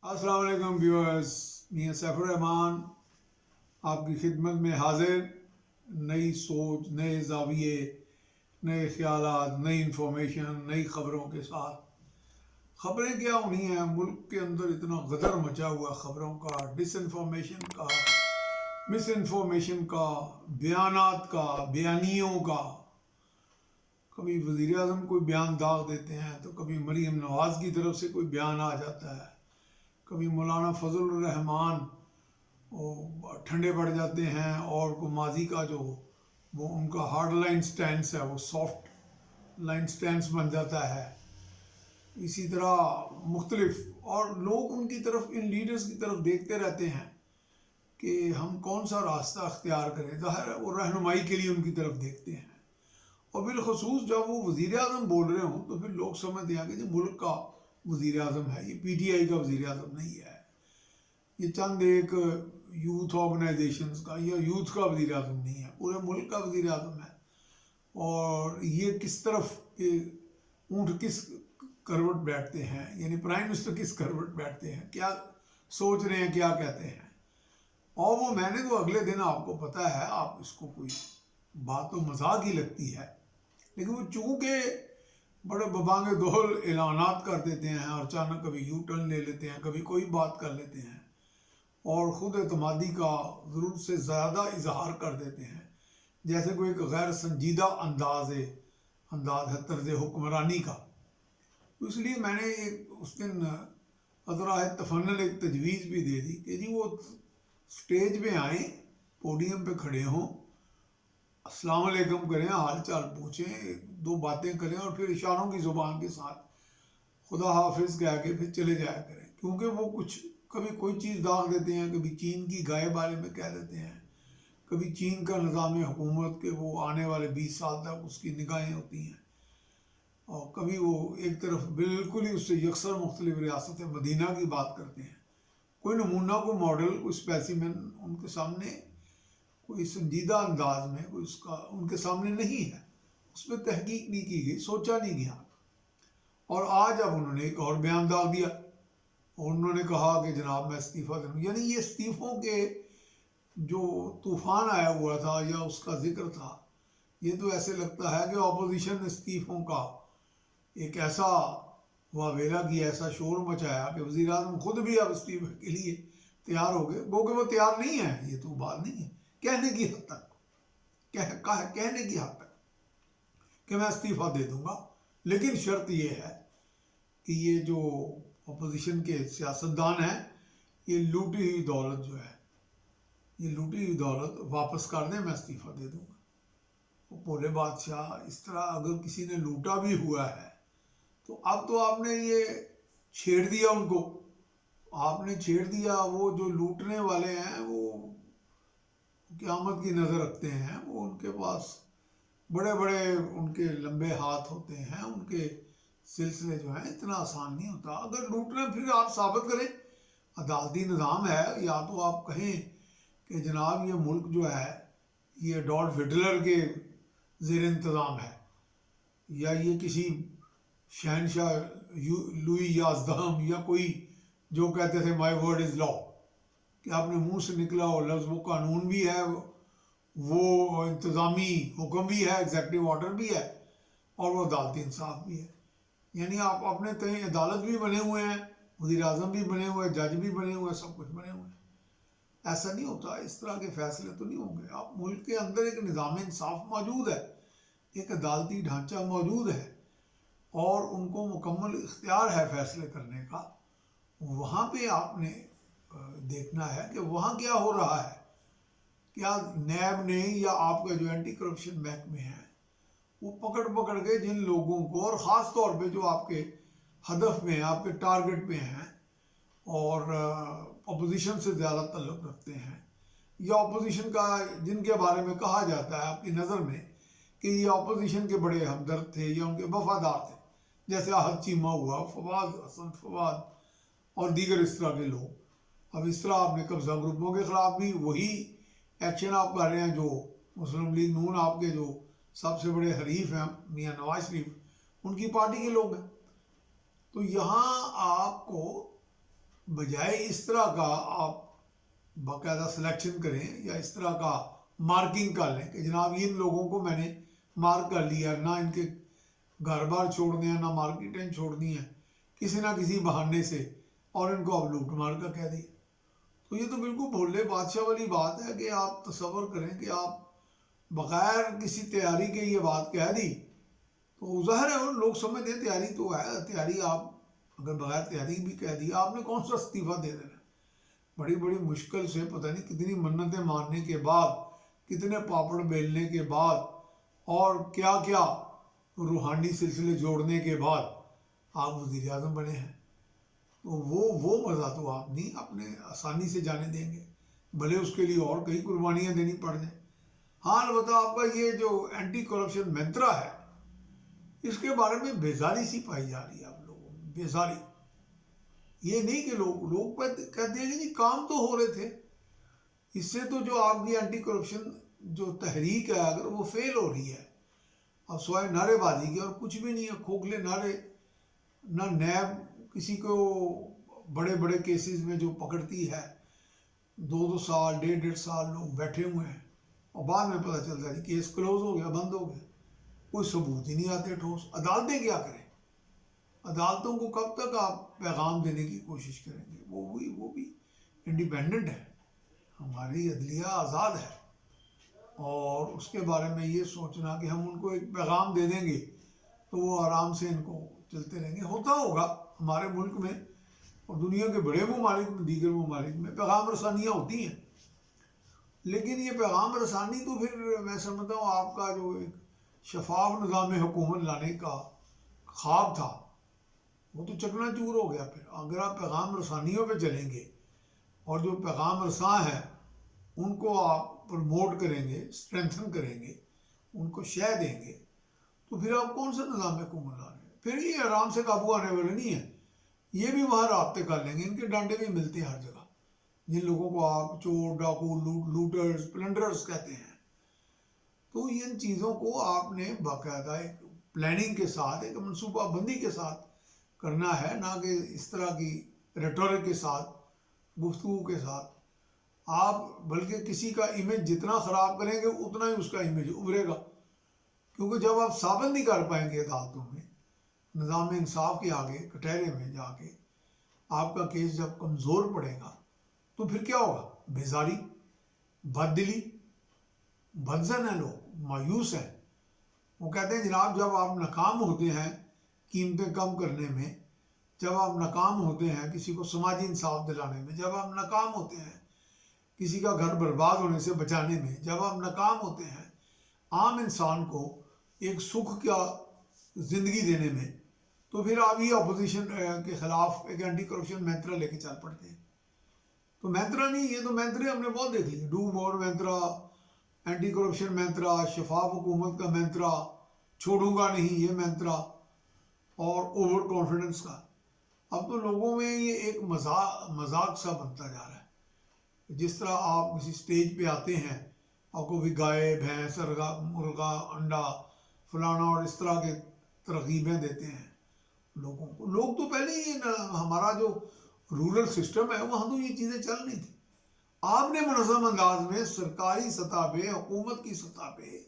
السلام علیکم ویورز، میاں سیف الرحمان آپ کی خدمت میں حاضر، نئی سوچ، نئے زاویے، نئے خیالات، نئی انفارمیشن، نئی خبروں کے ساتھ۔ خبریں کیا ہونی ہیں، ملک کے اندر اتنا غدر مچا ہوا خبروں کا، ڈس انفارمیشن کا، مس انفارمیشن کا، بیانات کا، بیانیوں کا۔ کبھی وزیر اعظم کوئی بیان داغ دیتے ہیں تو کبھی مریم نواز کی طرف سے کوئی بیان آ جاتا ہے، کبھی مولانا فضل الرحمان وہ ٹھنڈے پڑ جاتے ہیں، اور کو ماضی کا جو وہ ان کا ہارڈ لائن سٹینس ہے وہ سافٹ لائن سٹینس بن جاتا ہے۔ اسی طرح مختلف، اور لوگ ان کی طرف، ان لیڈرز کی طرف دیکھتے رہتے ہیں کہ ہم کون سا راستہ اختیار کریں۔ ظاہر ہے وہ رہنمائی کے لیے ان کی طرف دیکھتے ہیں، اور بالخصوص جب وہ وزیر اعظم بول رہے ہوں تو پھر لوگ سمجھتے ہیں کہ یہ ملک کا وزیر اعظم ہے، یہ پی ٹی آئی کا وزیر اعظم نہیں ہے، یہ چند ایک یوتھ آرگنائزیشنز کا یا یوتھ کا وزیر اعظم نہیں ہے، پورے ملک کا وزیر اعظم ہے۔ اور یہ کس طرف اونٹ کس کروٹ بیٹھتے ہیں، یعنی پرائم منسٹر کس کروٹ بیٹھتے ہیں، کیا سوچ رہے ہیں، کیا کہتے ہیں۔ اور وہ میں نے تو اگلے دن، آپ کو پتہ ہے، آپ اس کو کوئی بات تو مذاق ہی لگتی ہے، لیکن وہ چونکہ بڑے ببانگ دہل اعلانات کر دیتے ہیں، اور اچانک کبھی یو ٹرن لے لیتے ہیں، کبھی کوئی بات کر لیتے ہیں، اور خود اعتمادی کا ضرورت سے زیادہ اظہار کر دیتے ہیں، جیسے کوئی ایک غیر سنجیدہ انداز ہے طرز حکمرانی کا۔ اس لیے میں نے اس دن اذراء تفنن ایک تجویز بھی دے دی کہ جی وہ سٹیج پہ آئیں، پوڈیم پہ کھڑے ہوں، السلام علیکم کریں، حال چال پوچھیں، دو باتیں کریں، اور پھر اشاروں کی زبان کے ساتھ خدا حافظ کہہ کے پھر چلے جایا کریں۔ کیونکہ وہ کبھی کوئی چیز داغ دیتے ہیں، کبھی چین کی گائے بارے میں کہہ دیتے ہیں، کبھی چین کا نظام حکومت کے وہ آنے والے 20 سال تک اس کی نگاہیں ہوتی ہیں، اور کبھی وہ ایک طرف بالکل ہی اس سے یکسر مختلف ریاست مدینہ کی بات کرتے ہیں۔ کوئی نمونہ، کوئی ماڈل، کوئی اسپیسیمن ان کے سامنے، کوئی سنجیدہ انداز میں کوئی اس کا ان کے سامنے نہیں ہے، اس پہ تحقیق نہیں کی گئی، سوچا نہیں گیا۔ اور آج اب انہوں نے ایک اور بیان داغ دیا، اور انہوں نے کہا کہ جناب میں استعفیٰ دوں، یعنی یہ استعفوں کے جو طوفان آیا ہوا تھا یا اس کا ذکر تھا، یہ تو ایسے لگتا ہے کہ اپوزیشن استعفوں کا ایک ایسا واویلا کیا، ایسا شور مچایا کہ وزیر اعظم خود بھی اب استعفے کے لیے تیار ہو گئے، گو کہ وہ تیار نہیں ہے، یہ تو بات نہیں ہے، کہنے کی حد تک، کہنے کی حد تک کہ میں استعفیٰ دے دوں گا، لیکن شرط یہ ہے کہ یہ جو اپوزیشن کے سیاستدان ہیں، یہ لوٹی ہوئی دولت جو ہے، یہ لوٹی ہوئی دولت واپس کر دیں، میں استعفیٰ دے دوں گا۔ وہ بھولے بادشاہ، اس طرح اگر کسی نے لوٹا بھی ہوا ہے تو اب تو آپ نے یہ چھیڑ دیا، ان کو آپ نے چھیڑ دیا۔ وہ جو لوٹنے والے ہیں وہ قیامت کی نظر رکھتے ہیں، وہ ان کے پاس بڑے بڑے ان کے لمبے ہاتھ ہوتے ہیں، ان کے سلسلے جو ہیں اتنا آسان نہیں ہوتا۔ اگر لوٹنا پھر آپ ثابت کریں، عدالتی نظام ہے، یا تو آپ کہیں کہ جناب یہ ملک جو ہے یہ ڈالف ہٹلر کے زیر انتظام ہے، یا یہ کسی شہنشاہ لوئی یازدہم یا کوئی جو کہتے تھے مائی ورڈ از لا، کہ آپ نے منہ سے نکلا ہو لفظ، وہ قانون بھی ہے، وہ انتظامی حکم بھی ہے، ایگزیکٹو آرڈر بھی ہے، اور وہ عدالتی انصاف بھی ہے۔ یعنی آپ اپنے تئیں عدالت بھی بنے ہوئے ہیں، وزیر اعظم بھی بنے ہوئے ہیں، جج بھی بنے ہوئے ہیں، سب کچھ بنے ہوئے ہیں۔ ایسا نہیں ہوتا، اس طرح کے فیصلے تو نہیں ہوں گے۔ آپ ملک کے اندر ایک نظام انصاف موجود ہے، ایک عدالتی ڈھانچہ موجود ہے، اور ان کو مکمل اختیار ہے فیصلے کرنے کا۔ وہاں پہ آپ نے دیکھنا ہے کہ وہاں کیا ہو رہا ہے، کیا نیب نے یا آپ کا جو اینٹی کرپشن محکمے ہیں وہ پکڑ کے جن لوگوں کو، اور خاص طور پہ جو آپ کے ہدف میں، آپ کے ٹارگٹ پہ ہیں، اور اپوزیشن سے زیادہ تعلق رکھتے ہیں، یا اپوزیشن کا جن کے بارے میں کہا جاتا ہے آپ کی نظر میں کہ یہ اپوزیشن کے بڑے ہمدرد تھے یا ان کے وفادار تھے، جیسے احد چیمہ ہوا، فواد حسن فواد، اور دیگر اس طرح کے لوگ۔ اب اس طرح آپ نے قبضہ گروپوں کے خلاف بھی وہی ایکشن آپ کر رہے ہیں جو مسلم لیگ نون آپ کے جو سب سے بڑے حریف ہیں میاں نواز شریف، ان کی پارٹی کے لوگ ہیں۔ تو یہاں آپ کو بجائے اس طرح کا آپ باقاعدہ سلیکشن کریں یا اس طرح کا مارکنگ کر لیں کہ جناب ان لوگوں کو میں نے مارک کر لیا، نہ ان کے گھر بار چھوڑنے ہیں، نہ مارکیٹیں چھوڑنی ہیں کسی نہ کسی بہانے سے، اور ان کو اب لوٹ مار کا کہہ دیا. تو یہ تو بالکل بھولے بادشاہ والی بات ہے کہ آپ تصور کریں کہ آپ بغیر کسی تیاری کے یہ بات کہہ دی. تو ظاہر ہے وہ لوگ سمجھتے ہیں تیاری تو ہے، تیاری آپ اگر بغیر تیاری بھی کہہ دی، آپ نے کون سا استعفیٰ دے دینا. بڑی بڑی مشکل سے پتہ نہیں کتنی منتیں ماننے کے بعد، کتنے پاپڑ بیلنے کے بعد، اور کیا کیا روحانی سلسلے جوڑنے کے بعد آپ وزیر اعظم بنے ہیں. تو وہ مزہ تو آپ نہیں اپنے آسانی سے جانے دیں گے، بھلے اس کے لیے اور کئی قربانیاں دینی پڑ جائیں. ہاں البتہ آپ کا یہ جو اینٹی کرپشن منترا ہے، اس کے بارے میں بیزاری سی پائی جا رہی ہے آپ لوگوں میں، بیزاری. یہ نہیں کہ لوگ کہتے ہیں کہ جی کام تو ہو رہے تھے. اس سے تو جو آپ کی اینٹی کرپشن جو تحریک ہے اگر وہ فیل ہو رہی ہے، اب سوائے نعرے بازی کے اور کچھ بھی نہیں ہے، کھوکھلے نعرے. نہ نیب کسی کو بڑے بڑے کیسز میں جو پکڑتی ہے، 2 2 سال 1.5 1.5 سال لوگ بیٹھے ہوئے ہیں، اور بعد میں پتہ چلتا ہے کیس کلوز ہو گیا، بند ہو گیا، کوئی ثبوت ہی نہیں آتے ٹھوس. عدالتیں کیا کریں؟ عدالتوں کو کب تک آپ پیغام دینے کی کوشش کریں گے؟ وہ بھی انڈیپینڈنٹ ہے، ہماری عدلیہ آزاد ہے. اور اس کے بارے میں یہ سوچنا کہ ہم ان کو ایک پیغام دے دیں گے تو وہ آرام سے ان کو چلتے رہیں گے. ہوتا ہوگا ہمارے ملک میں اور دنیا کے بڑے ممالک میں، دیگر ممالک میں پیغام رسانیاں ہوتی ہیں، لیکن یہ پیغام رسانی تو پھر میں سمجھتا ہوں آپ کا جو ایک شفاف نظام حکومت لانے کا خواب تھا وہ تو چکنا چور ہو گیا. پھر اگر آپ پیغام رسانیوں پہ چلیں گے اور جو پیغام رساں ہیں ان کو آپ پروموٹ کریں گے، اسٹرینتھن کریں گے، ان کو شے دیں گے، تو پھر آپ کون سا نظام حکومت لا رہے ہیں؟ پھر یہ آرام سے قابو آنے والے نہیں ہیں. یہ بھی وہاں رابطے کر لیں گے، ان کے ڈانڈے بھی ملتے ہیں ہر جگہ. جن لوگوں کو آپ چور، ڈاکو، لوٹرز، پلنڈرز کہتے ہیں. تو ان چیزوں کو آپ نے باقاعدہ ایک پلاننگ کے ساتھ، ایک منصوبہ بندی کے ساتھ کرنا ہے، نہ کہ اس طرح کی ریٹورک کے ساتھ، گفتگو کے ساتھ. آپ بلکہ کسی کا امیج جتنا خراب کریں گے اتنا ہی اس کا امیج ابھرے گا. کیونکہ جب آپ ثابت نہیں کر پائیں گے عدالتوں میں، نظام انصاف کے آگے کٹہرے میں جا کے آپ کا کیس جب کمزور پڑے گا تو پھر کیا ہوگا؟ بیزاری، بد دلی، بدزن ہیں، لوگ مایوس ہیں. وہ کہتے ہیں جناب جب آپ ناکام ہوتے ہیں قیمتیں کم کرنے میں، جب آپ ناکام ہوتے ہیں کسی کو سماجی انصاف دلانے میں، جب آپ ناکام ہوتے ہیں کسی کا گھر برباد ہونے سے بچانے میں، جب آپ ناکام ہوتے ہیں عام انسان کو ایک سکھ کا زندگی دینے میں، تو پھر آپ یہ اپوزیشن کے خلاف ایک اینٹی کرپشن منترا لے کے چل پڑتے ہیں. تو منترا نہیں، یہ تو منترے ہم نے بہت دیکھ لیے، do more mantra, anti corruption mantra, شفاف حکومت کا منترا، چھوڑوں گا نہیں یہ منترا، اور اوور کانفیڈنس کا. اب تو لوگوں میں یہ ایک مذاق سا بنتا جا رہا ہے. جس طرح آپ کسی سٹیج پہ آتے ہیں، آپ کو بھی گائے، بھینس، مرغا، انڈا، فلانا اور اس طرح کے ترغیبیں دیتے ہیں لوگوں کو. لوگ تو پہلے ہی ہمارا جو رورل سسٹم ہے وہاں تو یہ چیزیں چل نہیں تھی. آپ نے منظم انداز میں سرکاری سطح پہ، حکومت کی سطح پہ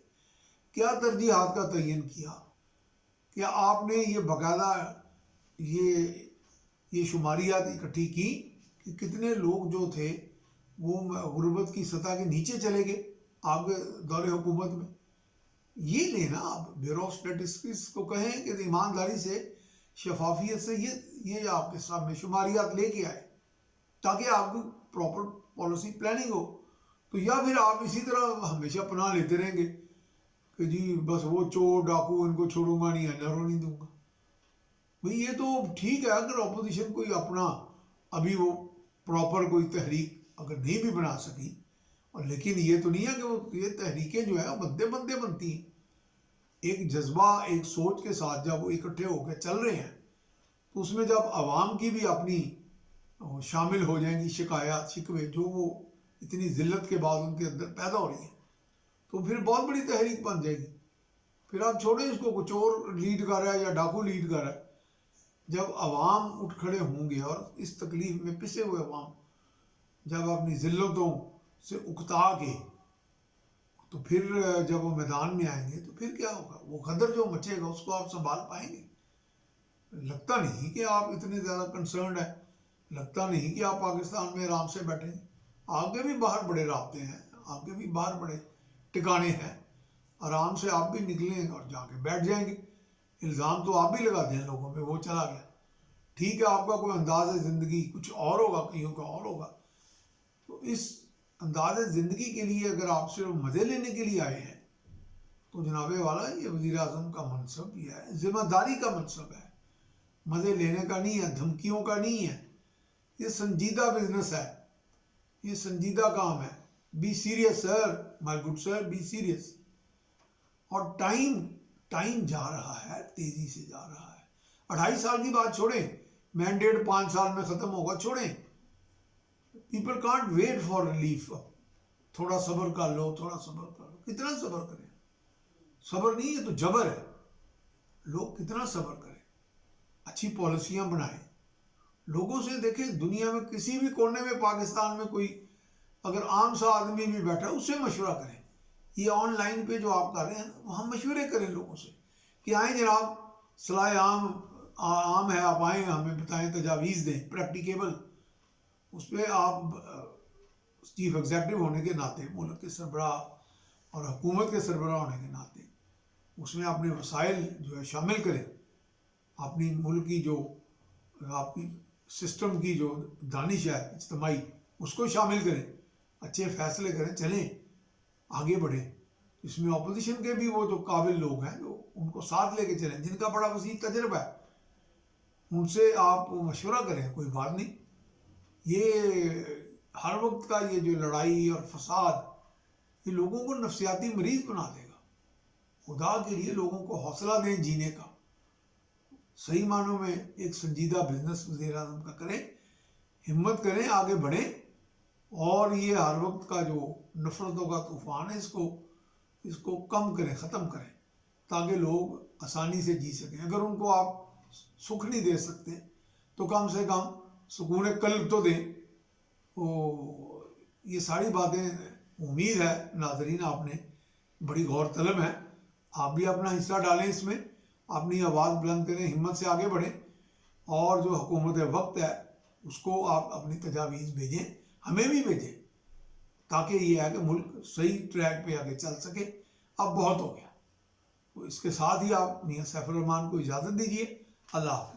کیا ترجیحات کا تعین کیا؟ کیا آپ نے یہ باقاعدہ یہ شماریات اکٹھی کی کہ کتنے لوگ جو تھے وہ غربت کی سطح کے نیچے چلے گئے آپ کے دور حکومت میں؟ یہ لینا آپ بیورو آف اسٹیٹسٹکس کو کہیں کہ ایمانداری سے، شفافیت سے یہ آپ کے سامنے شماریات لے کے آئے تاکہ آپ کی پراپر پالیسی پلاننگ ہو. تو یا پھر آپ اسی طرح ہمیشہ پناہ لیتے رہیں گے کہ جی بس وہ چور ڈاکو ان کو چھوڑوں گا نہیں، نہروں نہیں دوں گا. بھئی یہ تو ٹھیک ہے اگر اپوزیشن کوئی اپنا ابھی وہ پراپر کوئی تحریک اگر نہیں بھی بنا سکی، اور لیکن یہ تو نہیں ہے کہ وہ یہ تحریکیں جو ہے وہ بندے بنتی ہیں. ایک جذبہ، ایک سوچ کے ساتھ جب وہ اکٹھے ہو کے چل رہے ہیں تو اس میں جب عوام کی بھی اپنی شامل ہو جائیں گی شکایات، شکوے جو وہ اتنی ذلت کے بعد ان کے اندر پیدا ہو رہی ہیں، تو پھر بہت بڑی تحریک بن جائے گی. پھر آپ چھوڑیں اس کو چور لیڈ کر رہا ہے یا ڈاکو لیڈ کر رہا ہے، جب عوام اٹھ کھڑے ہوں گے اور اس تکلیف میں پسے ہوئے عوام جب اپنی ذلتوں سے اکتا کے، تو پھر جب وہ میدان میں آئیں گے تو پھر کیا ہوگا؟ وہ غدر جو مچے گا اس کو آپ سنبھال پائیں گے؟ لگتا نہیں کہ آپ اتنے زیادہ کنسرنڈ ہیں، لگتا نہیں کہ آپ پاکستان میں آرام سے بیٹھے ہیں۔ آپ کے بھی باہر بڑے رابطے ہیں، آپ کے بھی باہر بڑے ٹکانے ہیں، آرام سے آپ بھی نکلیں اور جا کے بیٹھ جائیں گے۔ الزام تو آپ بھی لگا دیں لوگوں پہ، وہ چلا گیا، ٹھیک ہے آپ کا کوئی انداز زندگی کچھ اور ہوگا، کئیوں کا اور ہوگا۔ تو اس انداز زندگی کے لیے اگر آپ صرف مزے لینے کے لیے آئے ہیں تو جناب والا یہ وزیر اعظم کا منصب یہ ہے، ذمہ داری کا منصب ہے، مزے لینے کا نہیں ہے، دھمکیوں کا نہیں ہے۔ یہ سنجیدہ بزنس ہے، یہ سنجیدہ کام ہے۔ Be serious sir, my good sir, be serious. اور ٹائم جا رہا ہے، تیزی سے جا رہا ہے۔ 2.5 سال کی بات چھوڑیں، مینڈیٹ 5 سال میں ختم ہوگا، چھوڑیں۔ People can't wait for relief. تھوڑا صبر کر لو، تھوڑا صبر کر لو، کتنا صبر کریں؟ صبر نہیں ہے تو جبر ہے۔ لوگ کتنا صبر کریں؟ اچھی پالیسیاں بنائیں، لوگوں سے دیکھیں، دنیا میں کسی بھی کونے میں پاکستان میں کوئی اگر عام سا آدمی بھی بیٹھا ہے اس سے مشورہ کریں۔ یہ آن لائن پہ جو آپ کر رہے ہیں وہاں مشورے کریں لوگوں سے کہ آئیں جناب، صلاح عام ہے، آپ آئیں، ہمیں بتائیں، تجاویز دیں پریکٹیکیبل۔ اس پہ آپ چیف ایگزیکٹو ہونے کے ناطے، ملک کے سربراہ اور حکومت کے سربراہ ہونے کے ناطے اس میں اپنے وسائل جو ہے شامل کریں، اپنی ملک کی جو آپ کی سسٹم کی جو دانش ہے اجتماعی اس کو شامل کریں، اچھے فیصلے کریں، چلیں آگے بڑھیں۔ اس میں اپوزیشن کے بھی وہ جو قابل لوگ ہیں جو ان کو ساتھ لے کے چلیں، جن کا بڑا وسیع تجربہ ہے، ان سے آپ مشورہ کریں، کوئی بات نہیں۔ یہ ہر وقت کا یہ جو لڑائی اور فساد یہ لوگوں کو نفسیاتی مریض بنا دے گا۔ خدا کے لیے لوگوں کو حوصلہ دیں جینے کا، صحیح معنوں میں ایک سنجیدہ بزنس وزیر اعظم کا کریں، ہمت کریں، آگے بڑھیں، اور یہ ہر وقت کا جو نفرتوں کا طوفان ہے اس کو کم کریں، ختم کریں، تاکہ لوگ آسانی سے جی سکیں۔ اگر ان کو آپ سکھ نہیں دے سکتے تو کم سے کم سکون قلب تو دیں۔ یہ ساری باتیں امید ہے ناظرین آپ نے بڑی غور طلب ہیں، آپ بھی اپنا حصہ ڈالیں اس میں، اپنی آواز بلند کریں، ہمت سے آگے بڑھیں، اور جو حکومت وقت ہے اس کو آپ اپنی تجاویز بھیجیں، ہمیں بھی بھیجیں، تاکہ یہ ہے کہ ملک صحیح ٹریک پہ آگے چل سکے۔ اب بہت ہو گیا، تو اس کے ساتھ ہی آپ میاں سیف الرحمان کو اجازت دیجیے۔ اللہ حافظ۔